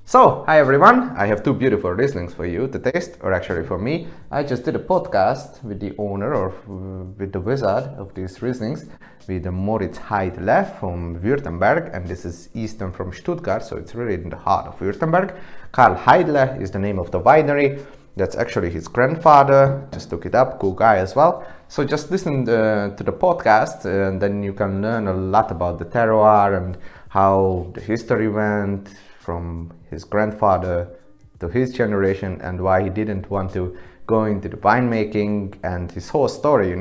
So, hi everyone, I have two beautiful Rieslings for you to taste, or actually for me. I just did a podcast with the owner or with the wizard of these Rieslings, with Moritz Haidle from Württemberg, and this is eastern from Stuttgart, so it's really in the heart of Württemberg. Karl Haidle is the name of the winery. That's actually his grandfather. Just look it up, cool guy as well. So just listen to the podcast and then you can learn a lot about the terroir and how the history went from his grandfather to his generation and why he didn't want to go into the winemaking and his whole story,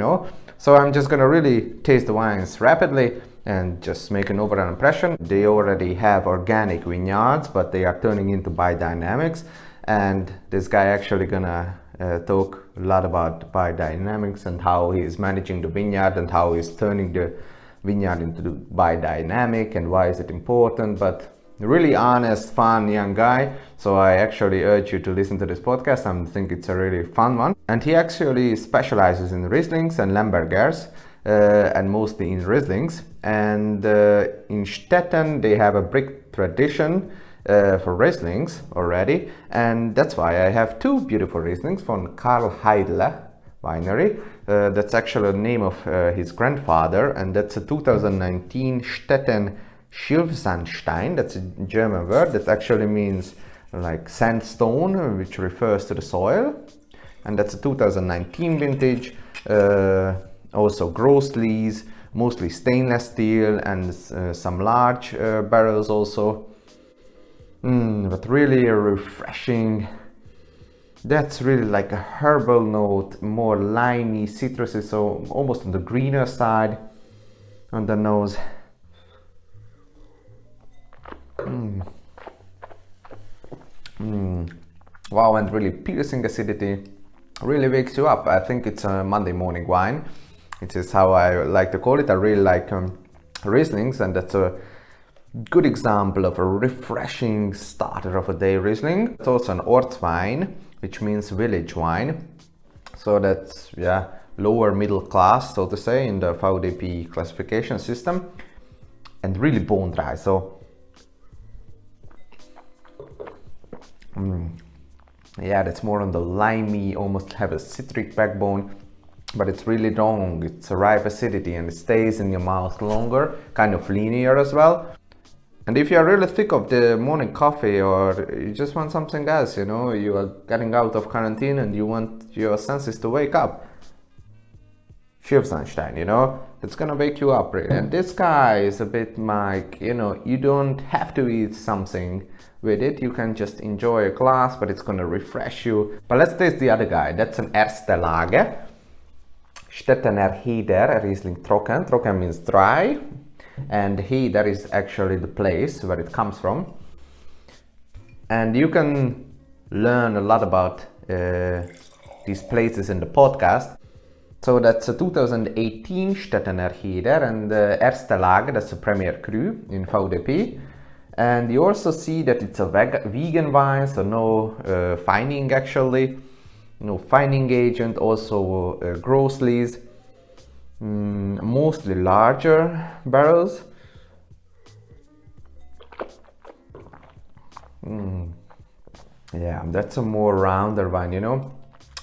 So I'm just gonna really taste the wines rapidly and just make an overall impression. They already have organic vineyards, but they are turning into biodynamics. And this guy actually gonna talk a lot about biodynamics and how he's managing the vineyard and how he's turning the vineyard into the biodynamic and why is it important. But really honest, fun young guy. So I actually urge you to listen to this podcast. I think it's a really fun one. And he actually specializes in Rieslings and Lembergers and mostly in Rieslings. And in Stetten they have a big tradition for Rieslings already, and that's why I have two beautiful Rieslings from Karl Haidle winery. That's actually the name of his grandfather, and that's a 2019 Riesling Schilfsandstein. That's a German word that actually means like sandstone, which refers to the soil, and that's a 2019 vintage. Also Rieslings, mostly stainless steel, and some large barrels also. But really refreshing. That's really like a herbal note, more limey, citrusy, so almost on the greener side on the nose. Wow, and really piercing acidity, really wakes you up. I think it's a Monday morning wine. It is how I like to call it. I really like Rieslings, and that's a good example of a refreshing starter of a day Riesling. It's also an Ortswein, which means village wine. So that's lower middle class, so to say, in the VDP classification system, and really bone dry. So that's more on the limey, almost have a citric backbone, but it's really long. It's a ripe acidity and it stays in your mouth longer, kind of linear as well. And if you are really sick of the morning coffee, or you just want something else, you are getting out of quarantine and you want your senses to wake up, Schilfsandstein, it's gonna wake you up really. And this guy is a bit like, you don't have to eat something with it, you can just enjoy a glass, but it's gonna refresh you. But let's taste the other guy. That's an Erste Lage, Stettener Häder, Riesling Trocken. Trocken means dry, and Häder is actually the place where it comes from. And you can learn a lot about these places in the podcast. So that's a 2018 Stettener Häder, and Erste Lage, that's a Premier Cru in VDP. And you also see that it's a vegan wine, so no fining actually, no fining agent, also Rieslings. Mostly larger barrels. That's a more rounder wine,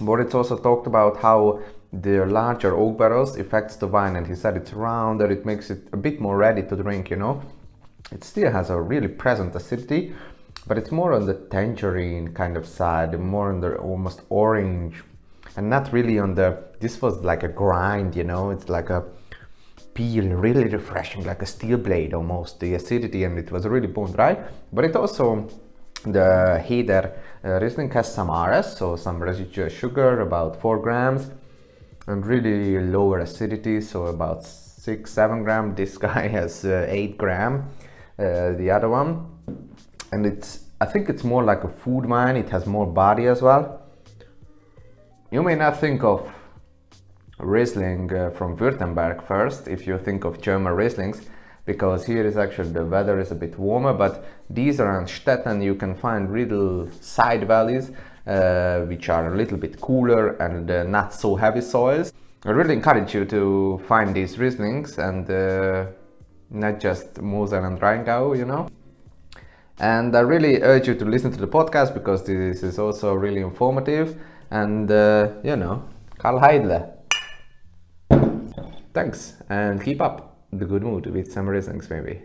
Moritz also talked about how the larger oak barrels affects the wine, and he said it's rounder, it makes it a bit more ready to drink, It still has a really present acidity, but it's more on the tangerine kind of side, more on the almost orange, and not really on the, this was like a grind, it's like a peel, really refreshing, like a steel blade almost, the acidity, and it was really bone dry. But it also, the Häder Riesling has some RS, so some residual sugar, about 4 grams, and really lower acidity, so about 6-7 grams. This guy has 8 grams, the other one. And I think it's more like a food wine, it has more body as well. You may not think of Riesling from Württemberg first if you think of German Rieslings, because here is actually the weather is a bit warmer, but these around Stetten you can find little side valleys which are a little bit cooler and not so heavy soils. I really encourage you to find these Rieslings and not just Mosel and Rheingau, And I really urge you to listen to the podcast because this is also really informative. And Karl Haidle. Thanks, and keep up the good mood with some Rieslings maybe.